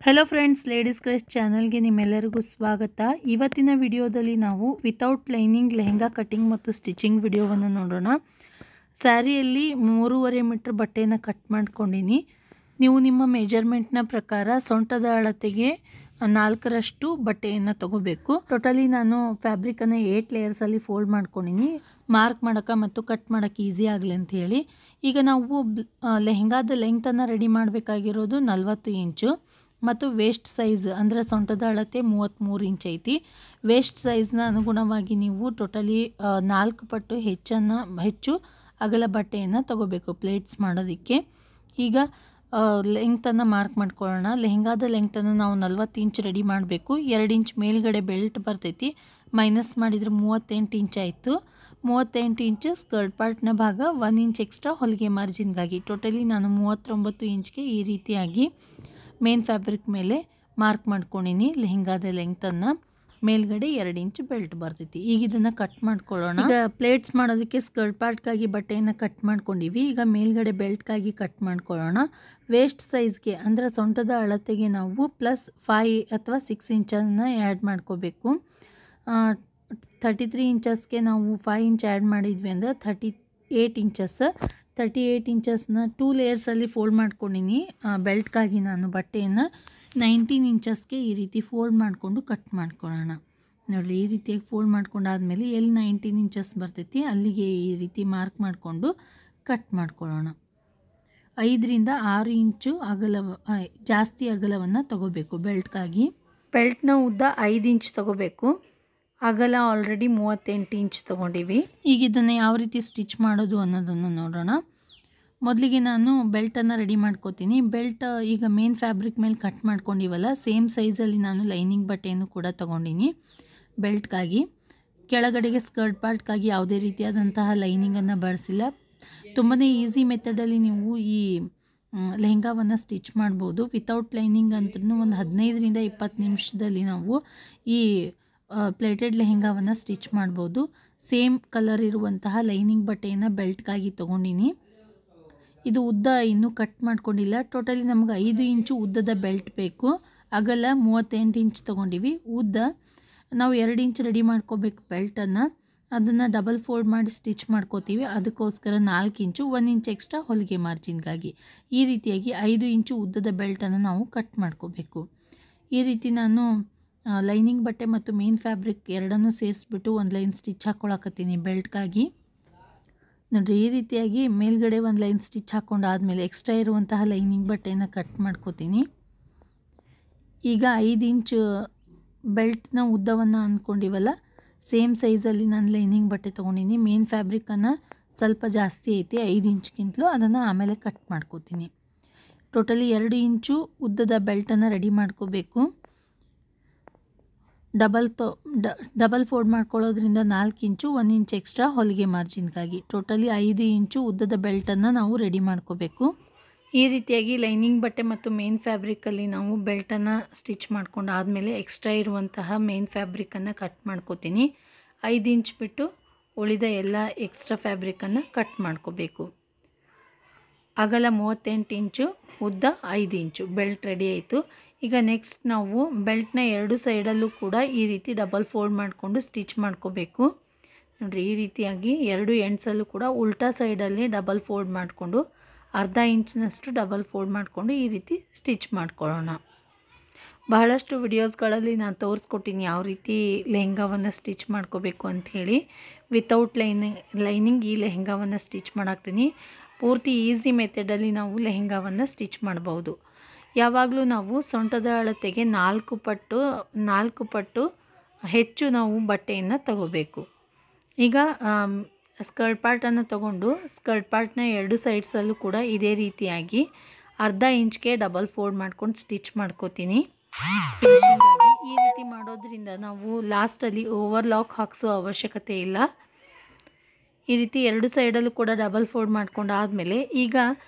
Hello friends, ladies crush ಚಾನಲ್ಗೆ ನಿಮ್ಮೆಲ್ಲರಿಗೂ ಸ್ವಾಗತ. ಇವತ್ತಿನ ವಿಡಿಯೋದಲ್ಲಿ ನಾವು ವಿತೌಟ್ ಲೈನಿಂಗ್ ಲೆಹೆಂಗಾ ಕಟಿಂಗ್ ಮತ್ತು ಸ್ಟಿಚಿಂಗ್ ವಿಡಿಯೋವನ್ನು ನೋಡೋಣ. ಸ್ಯಾರಿಯಲ್ಲಿ 3.5 ಮೀಟರ್ ಬಟ್ಟೆಯನ್ನು ಕಟ್ ಮಾಡ್ಕೊಂಡಿನಿ. ನೀವು ನಿಮ್ಮ ಮೆಜರ್ಮೆಂಟ್ನ ಪ್ರಕಾರ ಸೊಂಟದ ಅಳತೆಗೆ 4ರಷ್ಟು ಬಟ್ಟೆಯನ್ನು ತಗೋಬೇಕು. ಟೋಟಲಿ ನಾನು ಫ್ಯಾಬ್ರಿಕನ್ನು 8 ಲೇಯರ್ಸಲ್ಲಿ ಫೋಲ್ಡ್ ಮಾಡ್ಕೊಂಡಿನಿ, ಮಾರ್ಕ್ ಮಾಡೋಕ್ಕೆ ಮತ್ತು ಕಟ್ ಮಾಡೋಕ್ಕೆ ಈಸಿ ಆಗಲಿ ಅಂತ ಹೇಳಿ. ಈಗ ನಾವು ಲೆಹೆಂಗಾದ ಲೆಂಗ್ತನ್ನು ರೆಡಿ ಮಾಡಬೇಕಾಗಿರೋದು 40 ಇಂಚು ಮತ್ತು ವೇಸ್ಟ್ ಸೈಜ್ ಅಂದರೆ ಸೊಂಟದ ಅಳತೆ 33 ಇಂಚ್ ಐತಿ. ವೇಸ್ಟ್ ಸೈಜ್ನ ಅನುಗುಣವಾಗಿ ನೀವು ಟೋಟಲಿ 4 ಪಟ್ಟು ಹೆಚ್ಚು ಅಗಲ ಬಟ್ಟೆಯನ್ನು ತಗೋಬೇಕು ಪ್ಲೇಟ್ಸ್ ಮಾಡೋದಕ್ಕೆ. ಈಗ ಲೆಂಗ್ತನ್ನು ಮಾರ್ಕ್ ಮಾಡ್ಕೊಳ್ಳೋಣ. ಲೆಹೆಂಗಾದ ಲೆಂಗ್ತನ್ನು ನಾವು 40 ಇಂಚ್ ರೆಡಿ ಮಾಡಬೇಕು. 2 ಇಂಚ್ ಮೇಲ್ಗಡೆ ಬೆಲ್ಟ್ ಬರ್ತೈತಿ, ಮೈನಸ್ ಮಾಡಿದರೆ 38 ಇಂಚ್ ಆಯಿತು. 38 ಇಂಚ್ ಸ್ಕರ್ಟ್ ಪಾರ್ಟ್ನ ಭಾಗ, 1 ಇಂಚ್ ಎಕ್ಸ್ಟ್ರಾ ಹೊಲಿಗೆ ಮಾರ್ಜಿನ್ಗಾಗಿ. ಟೋಟಲಿ ನಾನು 39 ಇಂಚ್ಗೆ ಈ ರೀತಿಯಾಗಿ ಮೇನ್ ಫ್ಯಾಬ್ರಿಕ್ ಮೇಲೆ ಮಾರ್ಕ್ ಮಾಡ್ಕೊಂಡಿನಿ. ಲೆಹೆಂಗಾದ ಲೆಂಗ್ತನ್ನು ಮೇಲ್ಗಡೆ 2 ಇಂಚ್ ಬೆಲ್ಟ್ ಬರ್ತೈತಿ. ಈಗ ಇದನ್ನು ಕಟ್ ಮಾಡ್ಕೊಳ್ಳೋಣ. ಈಗ ಪ್ಲೇಟ್ಸ್ ಮಾಡೋದಕ್ಕೆ ಸ್ಕರ್ಟ್ ಪಾರ್ಟ್ಗಾಗಿ ಬಟ್ಟೆಯನ್ನು ಕಟ್ ಮಾಡ್ಕೊಂಡಿವಿ. ಈಗ ಮೇಲ್ಗಡೆ ಬೆಲ್ಟ್ಗಾಗಿ ಕಟ್ ಮಾಡ್ಕೊಳ್ಳೋಣ. ವೇಸ್ಟ್ ಸೈಜ್ಗೆ ಅಂದರೆ ಸೊಂಟದ ಅಳತೆಗೆ ನಾವು +5 ಅಥವಾ 6 ಇಂಚನ್ನು ಆ್ಯಡ್ ಮಾಡ್ಕೋಬೇಕು. 33 ಇಂಚಸ್ಗೆ ನಾವು 5 ಇಂಚ್ ಆ್ಯಡ್ ಮಾಡಿದ್ವಿ ಅಂದರೆ 38 ಇಂಚಸ್. 38 ಇಂಚಸ್ನ 2 ಲೇಯರ್ಸಲ್ಲಿ ಫೋಲ್ಡ್ ಮಾಡ್ಕೊಂಡಿನಿ. ಬೆಲ್ಟ್ಗಾಗಿ ನಾನು ಬಟ್ಟೆಯನ್ನು 19 ಇಂಚಸ್ಗೆ ಈ ರೀತಿ ಫೋಲ್ಡ್ ಮಾಡಿಕೊಂಡು ಕಟ್ ಮಾಡ್ಕೊಳ್ಳೋಣ. ನೋಡಿ, ಈ ರೀತಿಯಾಗಿ ಫೋಲ್ಡ್ ಮಾಡ್ಕೊಂಡಾದ್ಮೇಲೆ ಎಲ್ಲಿ 19 ಇಂಚಸ್ ಬರ್ತೈತಿ ಅಲ್ಲಿಗೆ ಈ ರೀತಿ ಮಾರ್ಕ್ ಮಾಡಿಕೊಂಡು ಕಟ್ ಮಾಡ್ಕೊಳ್ಳೋಣ. 5ರಿಂದ 6 ಇಂಚು ಜಾಸ್ತಿ ಅಗಲವನ್ನು ತಗೋಬೇಕು ಬೆಲ್ಟ್ಗಾಗಿ. ಬೆಲ್ಟ್ನ ಉದ್ದ 5 ಇಂಚ್ ತಗೋಬೇಕು. ಅಗಲ ಆಲ್ರೆಡಿ 38 ಇಂಚ್ ತೊಗೊಂಡಿವಿ. ಈಗ ಇದನ್ನು ಯಾವ ರೀತಿ ಸ್ಟಿಚ್ ಮಾಡೋದು ಅನ್ನೋದನ್ನು ನೋಡೋಣ. ಮೊದಲಿಗೆ ನಾನು ಬೆಲ್ಟನ್ನು ರೆಡಿ ಮಾಡ್ಕೋತೀನಿ. ಬೆಲ್ಟ್ ಈಗ ಮೇನ್ ಫ್ಯಾಬ್ರಿಕ್ ಮೇಲೆ ಕಟ್ ಮಾಡ್ಕೊಂಡಿವಲ್ಲ, ಸೇಮ್ ಸೈಜಲ್ಲಿ ನಾನು ಲೈನಿಂಗ್ ಬಟ್ಟೆಯನ್ನು ಕೂಡ ತೊಗೊಂಡಿನಿ ಬೆಲ್ಟ್ಗಾಗಿ. ಕೆಳಗಡೆಗೆ ಸ್ಕರ್ಟ್ ಪಾರ್ಟ್ಗಾಗಿ ಯಾವುದೇ ರೀತಿಯಾದಂತಹ ಲೈನಿಂಗನ್ನು ಬಳಸಿಲ್ಲ. ತುಂಬಾ ಈಸಿ ಮೆಥಡಲ್ಲಿ ನೀವು ಈ ಲೆಹೆಂಗಾವನ್ನು ಸ್ಟಿಚ್ ಮಾಡ್ಬೋದು. ವಿತೌಟ್ ಲೈನಿಂಗ್ ಅಂತೂ ಒಂದು 15ರಿಂದ 20 ನಿಮಿಷದಲ್ಲಿ ನಾವು ಈ ಪ್ಲೇಟೆಡ್ ಲೆಹೆಂಗಾವನ್ನು ಸ್ಟಿಚ್ ಮಾಡ್ಬೋದು. ಸೇಮ್ ಕಲರ್ ಇರುವಂತಹ ಲೈನಿಂಗ್ ಬಟ್ಟೆಯನ್ನು ಬೆಲ್ಟ್ಗಾಗಿ ತೊಗೊಂಡಿನಿ. ಇದು ಉದ್ದ ಇನ್ನೂ ಕಟ್ ಮಾಡ್ಕೊಂಡಿಲ್ಲ. ಟೋಟಲಿ ನಮ್ಗೆ 5 ಇಂಚು ಉದ್ದದ ಬೆಲ್ಟ್ ಬೇಕು. ಅಗಲ 38 ಇಂಚ್ ತೊಗೊಂಡಿವಿ. ಉದ್ದ ನಾವು 2 ಇಂಚ್ ರೆಡಿ ಮಾಡ್ಕೋಬೇಕು ಬೆಲ್ಟನ್ನು. ಅದನ್ನು ಡಬಲ್ ಫೋಲ್ಡ್ ಮಾಡಿ ಸ್ಟಿಚ್ ಮಾಡ್ಕೋತೀವಿ. ಅದಕ್ಕೋಸ್ಕರ 4 ಇಂಚು, 1 ಇಂಚ್ ಎಕ್ಸ್ಟ್ರಾ ಹೊಲಿಗೆ ಮಾರ್ಜಿನ್ಗಾಗಿ. ಈ ರೀತಿಯಾಗಿ 5 ಇಂಚು ಉದ್ದದ ಬೆಲ್ಟನ್ನು ನಾವು ಕಟ್ ಮಾಡ್ಕೋಬೇಕು. ಈ ರೀತಿ ನಾನು ಲೈನಿಂಗ್ ಬಟ್ಟೆ ಮತ್ತು ಮೇನ್ ಫ್ಯಾಬ್ರಿಕ್ ಎರಡನ್ನೂ ಸೇರಿಸ್ಬಿಟ್ಟು ಒಂದು ಲೈನ್ ಸ್ಟಿಚ್ ಹಾಕ್ಕೊಳಕತ್ತೀನಿ ಬೆಲ್ಟ್ಗಾಗಿ. ನೋಡಿರಿ, ಈ ರೀತಿಯಾಗಿ ಮೇಲ್ಗಡೆ ಒಂದು ಲೈನ್ ಸ್ಟಿಚ್ ಹಾಕ್ಕೊಂಡಾದ್ಮೇಲೆ ಎಕ್ಸ್ಟ್ರಾ ಇರುವಂತಹ ಲೈನಿಂಗ್ ಬಟ್ಟೆಯನ್ನು ಕಟ್ ಮಾಡ್ಕೋತೀನಿ. ಈಗ 5 ಇಂಚ್ ಬೆಲ್ಟ್ನ ಉದ್ದವನ್ನು ಅಂದ್ಕೊಂಡಿವಲ್ಲ, ಸೇಮ್ ಸೈಜಲ್ಲಿ ನಾನು ಲೈನಿಂಗ್ ಬಟ್ಟೆ ತೊಗೊಂಡಿನಿ. ಮೇನ್ ಫ್ಯಾಬ್ರಿಕನ್ನು ಸ್ವಲ್ಪ ಜಾಸ್ತಿ ಐತಿ 5 ಇಂಚ್ಗಿಂತಲೂ, ಅದನ್ನು ಆಮೇಲೆ ಕಟ್ ಮಾಡ್ಕೋತೀನಿ. ಟೋಟಲಿ 2 ಇಂಚು ಉದ್ದದ ಬೆಲ್ಟನ್ನು ರೆಡಿ ಮಾಡ್ಕೋಬೇಕು. ಡಬಲ್ ಫೋಲ್ಡ್ ಮಾಡ್ಕೊಳ್ಳೋದ್ರಿಂದ 4 ಇಂಚು, 1 ಇಂಚ್ ಎಕ್ಸ್ಟ್ರಾ ಹೊಲಿಗೆ ಮಾರ್ಜಿನ್ಗಾಗಿ. ಟೋಟಲಿ 5 ಇಂಚು ಉದ್ದದ ಬೆಲ್ಟನ್ನು ನಾವು ರೆಡಿ ಮಾಡ್ಕೋಬೇಕು. ಈ ರೀತಿಯಾಗಿ ಲೈನಿಂಗ್ ಬಟ್ಟೆ ಮತ್ತು ಮೇನ್ ಫ್ಯಾಬ್ರಿಕಲ್ಲಿ ನಾವು ಬೆಲ್ಟನ್ನು ಸ್ಟಿಚ್ ಮಾಡ್ಕೊಂಡು ಆದಮೇಲೆ ಎಕ್ಸ್ಟ್ರಾ ಇರುವಂತಹ ಮೇನ್ ಫ್ಯಾಬ್ರಿಕನ್ನು ಕಟ್ ಮಾಡ್ಕೋತೀನಿ. 5 ಇಂಚ್ ಬಿಟ್ಟು ಉಳಿದ ಎಲ್ಲ ಎಕ್ಸ್ಟ್ರಾ ಫ್ಯಾಬ್ರಿಕನ್ನು ಕಟ್ ಮಾಡ್ಕೋಬೇಕು. ಅಗಲ 38 ಇಂಚು, ಉದ್ದ 5 ಇಂಚು ಬೆಲ್ಟ್ ರೆಡಿ ಆಯಿತು. ಈಗ ನೆಕ್ಸ್ಟ್ ನಾವು ಬೆಲ್ಟ್ನ 2 ಸೈಡಲ್ಲೂ ಕೂಡ ಈ ರೀತಿ ಡಬಲ್ ಫೋಲ್ಡ್ ಮಾಡಿಕೊಂಡು ಸ್ಟಿಚ್ ಮಾಡ್ಕೋಬೇಕು. ನೋಡಿರಿ, ಈ ರೀತಿಯಾಗಿ 2 ಎಂಡ್ಸಲ್ಲೂ ಕೂಡ ಉಲ್ಟಾ ಸೈಡಲ್ಲಿ ಡಬಲ್ ಫೋಲ್ಡ್ ಮಾಡಿಕೊಂಡು ಅರ್ಧ ಇಂಚಿನಷ್ಟು ಡಬಲ್ ಫೋಲ್ಡ್ ಮಾಡಿಕೊಂಡು ಈ ರೀತಿ ಸ್ಟಿಚ್ ಮಾಡ್ಕೊಳ್ಳೋಣ. ಬಹಳಷ್ಟು ವಿಡಿಯೋಸ್ಗಳಲ್ಲಿ ನಾನು ತೋರಿಸ್ಕೊಟ್ಟಿನಿ ಯಾವ ರೀತಿ ಲೆಹೆಂಗಾವನ್ನು ಸ್ಟಿಚ್ ಮಾಡ್ಕೋಬೇಕು ಅಂಥೇಳಿ. ವಿತೌಟ್ ಲೈನಿಂಗ್ ಈ ಲೆಹೆಂಗಾವನ್ನು ಸ್ಟಿಚ್ ಮಾಡಾಕ್ತೀನಿ. ಪೂರ್ತಿ ಈಸಿ ಮೆಥಡಲ್ಲಿ ನಾವು ಲೆಹೆಂಗಾವನ್ನು ಸ್ಟಿಚ್ ಮಾಡ್ಬೋದು. ಯಾವಾಗಲೂ ನಾವು ಸೊಂಟದ ಅಳತೆಗೆ 4 ಪಟ್ಟು ಹೆಚ್ಚು ನಾವು ಬಟ್ಟೆಯನ್ನು ತಗೋಬೇಕು. ಈಗ ಸ್ಕರ್ಟ್ ಪಾರ್ಟನ್ನು ತಗೊಂಡು ಸ್ಕರ್ಟ್ ಪಾರ್ಟ್ನ 2 ಸೈಡ್ಸಲ್ಲೂ ಕೂಡ ಇದೇ ರೀತಿಯಾಗಿ ಅರ್ಧ ಇಂಚ್ಗೆ ಡಬಲ್ ಫೋಲ್ಡ್ ಮಾಡ್ಕೊಂಡು ಸ್ಟಿಚ್ ಮಾಡ್ಕೋತೀನಿ. ಈ ರೀತಿ ಮಾಡೋದ್ರಿಂದ ನಾವು ಲಾಸ್ಟಲ್ಲಿ ಓವರ್ಲಾಕ್ ಹಾಕ್ಸೋ ಅವಶ್ಯಕತೆ ಇಲ್ಲ. ಈ ರೀತಿ 2 ಸೈಡಲ್ಲೂ ಕೂಡ ಡಬಲ್ ಫೋಲ್ಡ್ ಮಾಡ್ಕೊಂಡು ಆದಮೇಲೆ ಈಗ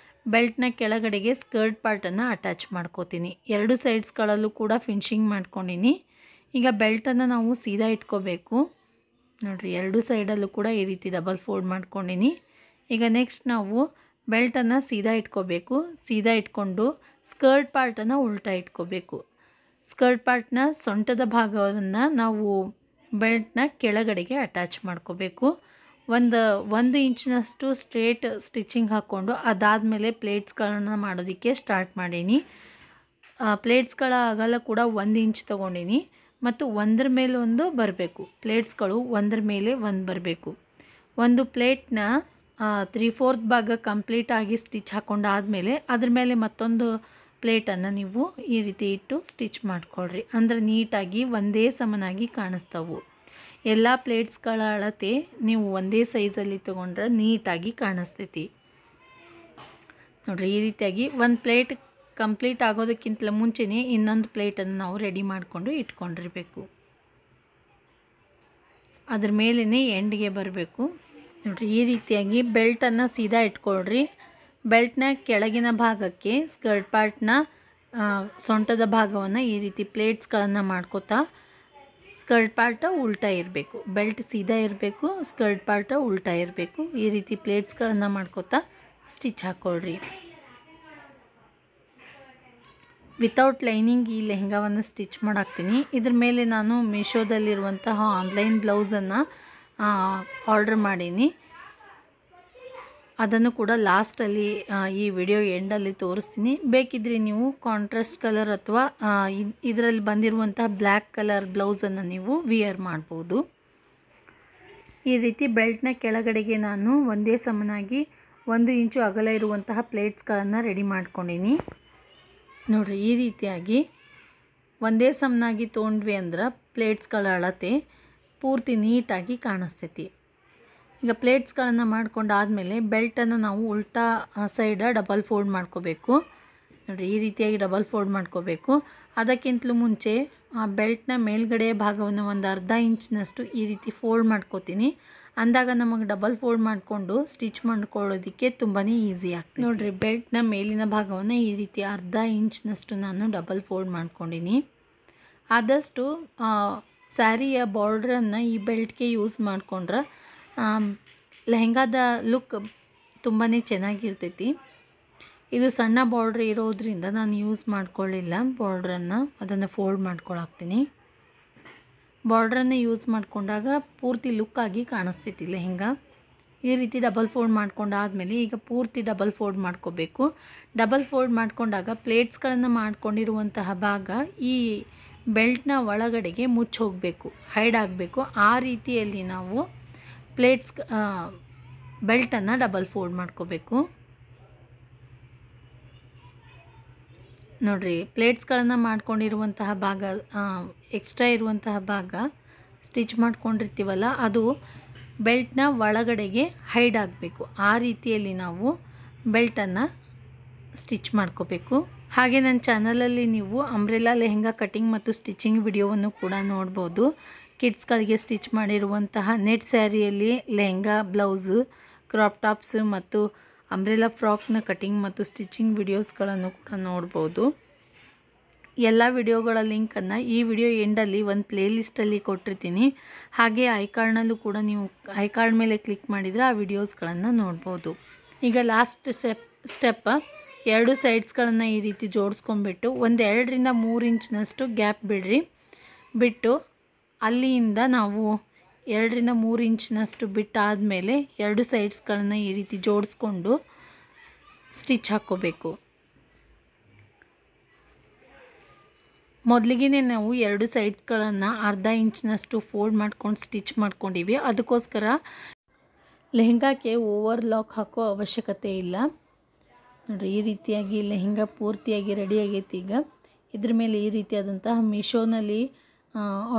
ಬೆಲ್ಟ್ನ ಕೆಳಗಡೆಗೆ ಸ್ಕರ್ಟ್ ಪಾರ್ಟನ್ನು ಅಟ್ಯಾಚ್ ಮಾಡ್ಕೋತೀನಿ. 2 ಸೈಡ್ಸ್ಗಳಲ್ಲೂ ಕೂಡ ಫಿನಿಶಿಂಗ್ ಮಾಡ್ಕೊಂಡಿನಿ. ಈಗ ಬೆಲ್ಟನ್ನು ನಾವು ಸೀದಾ ಇಟ್ಕೋಬೇಕು. ನೋಡಿರಿ, 2 ಸೈಡಲ್ಲೂ ಕೂಡ ಈ ರೀತಿ ಡಬಲ್ ಫೋಲ್ಡ್ ಮಾಡ್ಕೊಂಡಿನಿ. ಈಗ ನೆಕ್ಸ್ಟ್ ನಾವು ಬೆಲ್ಟನ್ನು ಸೀದಾ ಇಟ್ಕೋಬೇಕು. ಸೀದಾ ಇಟ್ಕೊಂಡು ಸ್ಕರ್ಟ್ ಪಾರ್ಟನ್ನು ಉಲ್ಟಾ ಇಟ್ಕೋಬೇಕು. ಸ್ಕರ್ಟ್ ಪಾರ್ಟ್ನ ಸೊಂಟದ ಭಾಗವನ್ನು ನಾವು ಬೆಲ್ಟ್ನ ಕೆಳಗಡೆಗೆ ಅಟ್ಯಾಚ್ ಮಾಡ್ಕೋಬೇಕು. ಒಂದು ಇಂಚಿನಷ್ಟು ಸ್ಟ್ರೇಟ್ ಸ್ಟಿಚಿಂಗ್ ಹಾಕ್ಕೊಂಡು ಅದಾದಮೇಲೆ ಪ್ಲೇಟ್ಸ್ಗಳನ್ನು ಮಾಡೋದಕ್ಕೆ ಸ್ಟಾರ್ಟ್ ಮಾಡೀನಿ. ಪ್ಲೇಟ್ಸ್ಗಳ ಅಗಲ ಕೂಡ 1 ಇಂಚ್ ತೊಗೊಂಡಿನಿ ಮತ್ತು ಒಂದರ ಮೇಲೆ ಒಂದು ಬರಬೇಕು. ಪ್ಲೇಟ್ಸ್ಗಳು ಒಂದರ ಮೇಲೆ ಒಂದು ಬರಬೇಕು. ಒಂದು ಪ್ಲೇಟ್ನ 3/4 ಭಾಗ ಕಂಪ್ಲೀಟಾಗಿ ಸ್ಟಿಚ್ ಹಾಕ್ಕೊಂಡಾದಮೇಲೆ ಅದ್ರ ಮೇಲೆ ಮತ್ತೊಂದು ಪ್ಲೇಟನ್ನು ನೀವು ಈ ರೀತಿ ಇಟ್ಟು ಸ್ಟಿಚ್ ಮಾಡಿಕೊಳ್ರಿ. ಅಂದರೆ ನೀಟಾಗಿ ಒಂದೇ ಸಮನಾಗಿ ಕಾಣಿಸ್ತಾವು. ಎಲ್ಲ ಪ್ಲೇಟ್ಸ್ಗಳ ಅಳತೆ ನೀವು ಒಂದೇ ಸೈಜಲ್ಲಿ ತೊಗೊಂಡ್ರೆ ನೀಟಾಗಿ ಕಾಣಿಸ್ತೈತಿ ನೋಡಿರಿ. ಈ ರೀತಿಯಾಗಿ ಒಂದು ಪ್ಲೇಟ್ ಕಂಪ್ಲೀಟ್ ಆಗೋದಕ್ಕಿಂತ ಮುಂಚೆನೇ ಇನ್ನೊಂದು ಪ್ಲೇಟನ್ನು ನಾವು ರೆಡಿ ಮಾಡಿಕೊಂಡು ಇಟ್ಕೊಂಡಿರಬೇಕು. ಅದ್ರ ಮೇಲೇ ಎಂಡ್ಗೆ ಬರಬೇಕು ನೋಡಿರಿ. ಈ ರೀತಿಯಾಗಿ ಬೆಲ್ಟನ್ನು ಸೀದಾ ಇಟ್ಕೊಳ್ರಿ. ಬೆಲ್ಟ್ನ ಕೆಳಗಿನ ಭಾಗಕ್ಕೆ ಸ್ಕರ್ಟ್ ಪಾರ್ಟ್ನ ಸೊಂಟದ ಭಾಗವನ್ನು ಈ ರೀತಿ ಪ್ಲೇಟ್ಸ್ಗಳನ್ನು ಮಾಡ್ಕೋತಾ ಸ್ಕರ್ಟ್ ಪಾರ್ಟ ಉಲ್ಟಾ ಇರಬೇಕು. ಬೆಲ್ಟ್ ಸೀದಾ ಇರಬೇಕು, ಸ್ಕರ್ಟ್ ಪಾರ್ಟ ಉಲ್ಟಾ ಇರಬೇಕು. ಈ ರೀತಿ ಪ್ಲೇಟ್ಸ್ಗಳನ್ನು ಮಾಡ್ಕೋತಾ ಸ್ಟಿಚ್ ಹಾಕ್ಕೊಳ್ರಿ. ವಿತೌಟ್ ಲೈನಿಂಗ್ ಈ ಲೆಹಂಗಾವನ್ನು ಸ್ಟಿಚ್ ಮಾಡಾಕ್ತೀನಿ. ಇದ್ರ ಮೇಲೆ ನಾನು ಮೀಶೋದಲ್ಲಿರುವಂತಹ ಆನ್ಲೈನ್ ಬ್ಲೌಸನ್ನು ಆರ್ಡರ್ ಮಾಡೀನಿ. ಅದನ್ನು ಕೂಡ ಲಾಸ್ಟಲ್ಲಿ ಈ ವಿಡಿಯೋ ಎಂಡಲ್ಲಿ ತೋರಿಸ್ತೀನಿ. ಬೇಕಿದ್ರೆ ನೀವು ಕಾಂಟ್ರಾಸ್ಟ್ ಕಲರ್ ಅಥವಾ ಇದರಲ್ಲಿ ಬಂದಿರುವಂತಹ ಬ್ಲ್ಯಾಕ್ ಕಲರ್ ಬ್ಲೌಸನ್ನು ನೀವು ವಿಯರ್ ಮಾಡ್ಬೋದು. ಈ ರೀತಿ ಬೆಲ್ಟ್ನ ಕೆಳಗಡೆಗೆ ನಾನು ಒಂದೇ ಸಮನಾಗಿ 1 ಇಂಚು ಅಗಲ ಇರುವಂತಹ ಪ್ಲೇಟ್ಸ್ಗಳನ್ನು ರೆಡಿ ಮಾಡ್ಕೊಂಡಿನಿ ನೋಡಿರಿ. ಈ ರೀತಿಯಾಗಿ ಒಂದೇ ಸಮನಾಗಿ ತೊಗೊಂಡ್ವಿ ಅಂದ್ರೆ ಪ್ಲೇಟ್ಸ್ಗಳ ಅಳತೆ ಪೂರ್ತಿ ನೀಟಾಗಿ ಕಾಣಿಸ್ತೈತಿ. ಈಗ ಪ್ಲೇಟ್ಸ್ಗಳನ್ನು ಮಾಡ್ಕೊಂಡಾದಮೇಲೆ ಬೆಲ್ಟನ್ನು ನಾವು ಉಲ್ಟಾ ಸೈಡ ಡಬಲ್ ಫೋಲ್ಡ್ ಮಾಡ್ಕೋಬೇಕು ನೋಡಿರಿ. ಈ ರೀತಿಯಾಗಿ ಡಬಲ್ ಫೋಲ್ಡ್ ಮಾಡ್ಕೋಬೇಕು. ಅದಕ್ಕಿಂತಲೂ ಮುಂಚೆ ಬೆಲ್ಟ್ನ ಮೇಲ್ಗಡೆ ಭಾಗವನ್ನು ಒಂದು ಅರ್ಧ ಇಂಚಿನಷ್ಟು ಈ ರೀತಿ ಫೋಲ್ಡ್ ಮಾಡ್ಕೋತೀನಿ. ಅಂದಾಗ ನಮಗೆ ಡಬಲ್ ಫೋಲ್ಡ್ ಮಾಡಿಕೊಂಡು ಸ್ಟಿಚ್ ಮಾಡ್ಕೊಳ್ಳೋದಕ್ಕೆ ತುಂಬಾ ಈಸಿ ಆಗ್ತದೆ ನೋಡಿರಿ. ಬೆಲ್ಟ್ನ ಮೇಲಿನ ಭಾಗವನ್ನು ಈ ರೀತಿ ಅರ್ಧ ಇಂಚಿನಷ್ಟು ನಾನು ಡಬಲ್ ಫೋಲ್ಡ್ ಮಾಡ್ಕೊಂಡಿನಿ. ಆದಷ್ಟು ಸ್ಯಾರಿಯ ಬಾರ್ಡ್ರನ್ನು ಈ ಬೆಲ್ಟ್ಗೆ ಯೂಸ್ ಮಾಡಿಕೊಂಡ್ರೆ ಲೆಹಂಗಾದ ಲುಕ್ ತುಂಬಾ ಚೆನ್ನಾಗಿರ್ತೈತಿ. ಇದು ಸಣ್ಣ ಬಾರ್ಡ್ರ್ ಇರೋದ್ರಿಂದ ನಾನು ಯೂಸ್ ಮಾಡ್ಕೊಳ್ಳಿಲ್ಲ ಬಾರ್ಡ್ರನ್ನು, ಅದನ್ನು ಫೋಲ್ಡ್ ಮಾಡ್ಕೊಳಾಕ್ತೀನಿ. ಬಾರ್ಡ್ರನ್ನು ಯೂಸ್ ಮಾಡಿಕೊಂಡಾಗ ಪೂರ್ತಿ ಲುಕ್ಕಾಗಿ ಕಾಣಿಸ್ತೈತಿ ಲೆಹಂಗಾ. ಈ ರೀತಿ ಡಬಲ್ ಫೋಲ್ಡ್ ಮಾಡ್ಕೊಂಡಾದಮೇಲೆ ಈಗ ಪೂರ್ತಿ ಡಬಲ್ ಫೋಲ್ಡ್ ಮಾಡ್ಕೋಬೇಕು. ಡಬಲ್ ಫೋಲ್ಡ್ ಮಾಡ್ಕೊಂಡಾಗ ಪ್ಲೇಟ್ಸ್ಗಳನ್ನು ಮಾಡ್ಕೊಂಡಿರುವಂತಹ ಭಾಗ ಈ ಬೆಲ್ಟ್ನ ಒಳಗಡೆಗೆ ಮುಚ್ಚಿ ಹೋಗಬೇಕು, ಹೈಡ್ ಆಗಬೇಕು. ಆ ರೀತಿಯಲ್ಲಿ ನಾವು ಬೆಲ್ಟನ್ನು ಡಬಲ್ ಫೋಲ್ಡ್ ಮಾಡ್ಕೋಬೇಕು ನೋಡಿರಿ. ಪ್ಲೇಟ್ಸ್ಗಳನ್ನು ಮಾಡ್ಕೊಂಡಿರುವಂತಹ ಭಾಗ ಎಕ್ಸ್ಟ್ರಾ ಇರುವಂತಹ ಭಾಗ ಸ್ಟಿಚ್ ಮಾಡ್ಕೊಂಡಿರ್ತೀವಲ್ಲ ಅದು ಬೆಲ್ಟ್ನ ಒಳಗಡೆಗೆ ಹೈಡ್ ಆಗಬೇಕು. ಆ ರೀತಿಯಲ್ಲಿ ನಾವು ಬೆಲ್ಟನ್ನು ಸ್ಟಿಚ್ ಮಾಡ್ಕೋಬೇಕು. ಹಾಗೆ ನನ್ನ ಚಾನಲಲ್ಲಿ ನೀವು ಅಂಬ್ರೆಲಾ ಲೆಹಂಗಾ ಕಟಿಂಗ್ ಮತ್ತು ಸ್ಟಿಚಿಂಗ್ ವಿಡಿಯೋವನ್ನು ಕೂಡ ನೋಡ್ಬೋದು. ಕಿಡ್ಸ್ಗಳಿಗೆ ಸ್ಟಿಚ್ ಮಾಡಿರುವಂತಹ ನೆಟ್ ಸ್ಯಾರಿಯಲ್ಲಿ ಲೆಹಂಗಾ ಬ್ಲೌಸು, ಕ್ರಾಪ್ ಟಾಪ್ಸ್ ಮತ್ತು ಅಂಬ್ರೆಲಾ ಫ್ರಾಕ್ನ ಕಟಿಂಗ್ ಮತ್ತು ಸ್ಟಿಚಿಂಗ್ ವಿಡಿಯೋಸ್ಗಳನ್ನು ಕೂಡ ನೋಡ್ಬೋದು. ಎಲ್ಲ ವಿಡಿಯೋಗಳ ಲಿಂಕನ್ನು ಈ ವಿಡಿಯೋ ಎಂಡಲ್ಲಿ ಒಂದು ಪ್ಲೇಲಿಸ್ಟಲ್ಲಿ ಕೊಟ್ಟಿರ್ತೀನಿ. ಹಾಗೆ ಐಕಾರ್ಡ್ನಲ್ಲೂ ಕೂಡ ನೀವು ಐಕಾರ್ಡ್ ಮೇಲೆ ಕ್ಲಿಕ್ ಮಾಡಿದರೆ ಆ ವಿಡಿಯೋಸ್ಗಳನ್ನು ನೋಡ್ಬೋದು. ಈಗ ಲಾಸ್ಟ್ ಸ್ಟೆಪ್ 2 ಸೈಡ್ಸ್ಗಳನ್ನು ಈ ರೀತಿ ಜೋಡಿಸ್ಕೊಂಡ್ಬಿಟ್ಟು 2 ರಿಂದ 3 ಇಂಚಿನಷ್ಟು ಗ್ಯಾಪ್ ಬಿಟ್ಟು ಅಲ್ಲಿಂದ ನಾವು 2 ರಿಂದ 3 ಇಂಚಿನಷ್ಟು ಬಿಟ್ಟಾದಮೇಲೆ 2 ಸೈಡ್ಸ್ಗಳನ್ನು ಈ ರೀತಿ ಜೋಡಿಸ್ಕೊಂಡು ಸ್ಟಿಚ್ ಹಾಕ್ಕೋಬೇಕು. ಮೊದಲಿಗೆ ನಾವು 2 ಸೈಡ್ಸ್ಗಳನ್ನು ಅರ್ಧ ಇಂಚಿನಷ್ಟು ಫೋಲ್ಡ್ ಮಾಡ್ಕೊಂಡು ಸ್ಟಿಚ್ ಮಾಡ್ಕೊಂಡಿವಿ. ಅದಕ್ಕೋಸ್ಕರ ಲೆಹಂಗಾಕ್ಕೆ ಓವರ್ಲಾಕ್ ಹಾಕೋ ಅವಶ್ಯಕತೆ ಇಲ್ಲ ನೋಡಿರಿ. ಈ ರೀತಿಯಾಗಿ ಲೆಹಂಗಾ ಪೂರ್ತಿಯಾಗಿ ರೆಡಿ ಆಗೈತಿ. ಈಗ ಇದ್ರ ಮೇಲೆ ಈ ರೀತಿಯಾದಂತಹ ಮೀಶೋನಲ್ಲಿ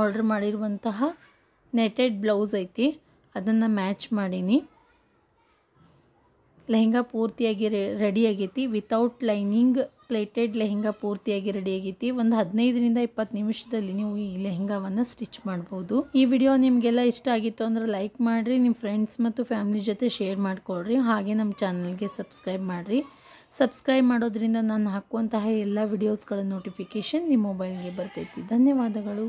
ಆರ್ಡರ್ ಮಾಡಿರುವಂತಹ ನೆಟೆಡ್ ಬ್ಲೌಸ್ ಐತಿ, ಅದನ್ನು ಮ್ಯಾಚ್ ಮಾಡೀನಿ. ಲೆಹಂಗಾ ಪೂರ್ತಿಯಾಗಿ ರೆಡಿ ಆಗೈತಿ. ವಿತೌಟ್ ಲೈನಿಂಗ್ ಪ್ಲೇಟೆಡ್ ಲೆಹಂಗಾ ಪೂರ್ತಿಯಾಗಿ ರೆಡಿ ಆಗೈತಿ. ಒಂದು 15 ರಿಂದ 20 ನಿಮಿಷದಲ್ಲಿ ನೀವು ಈ ಲೆಹಂಗಾವನ್ನು ಸ್ಟಿಚ್ ಮಾಡ್ಬೋದು. ಈ ವಿಡಿಯೋ ನಿಮಗೆಲ್ಲ ಇಷ್ಟ ಆಗಿತ್ತು ಅಂದರೆ ಲೈಕ್ ಮಾಡಿರಿ, ನಿಮ್ಮ ಫ್ರೆಂಡ್ಸ್ ಮತ್ತು ಫ್ಯಾಮಿಲಿ ಜೊತೆ ಶೇರ್ ಮಾಡಿಕೊಡ್ರಿ. ಹಾಗೆ ನಮ್ಮ ಚಾನಲ್ಗೆ ಸಬ್ಸ್ಕ್ರೈಬ್ ಮಾಡಿರಿ. ಸಬ್ಸ್ಕ್ರೈಬ್ ಮಾಡೋದ್ರಿಂದ ನಾನು ಹಾಕುವಂತಹ ಎಲ್ಲ ವಿಡಿಯೋಸ್ಗಳ ನೋಟಿಫಿಕೇಷನ್ ನಿಮ್ಮ ಮೊಬೈಲ್ಗೆ ಬರ್ತೈತಿ. ಧನ್ಯವಾದಗಳು.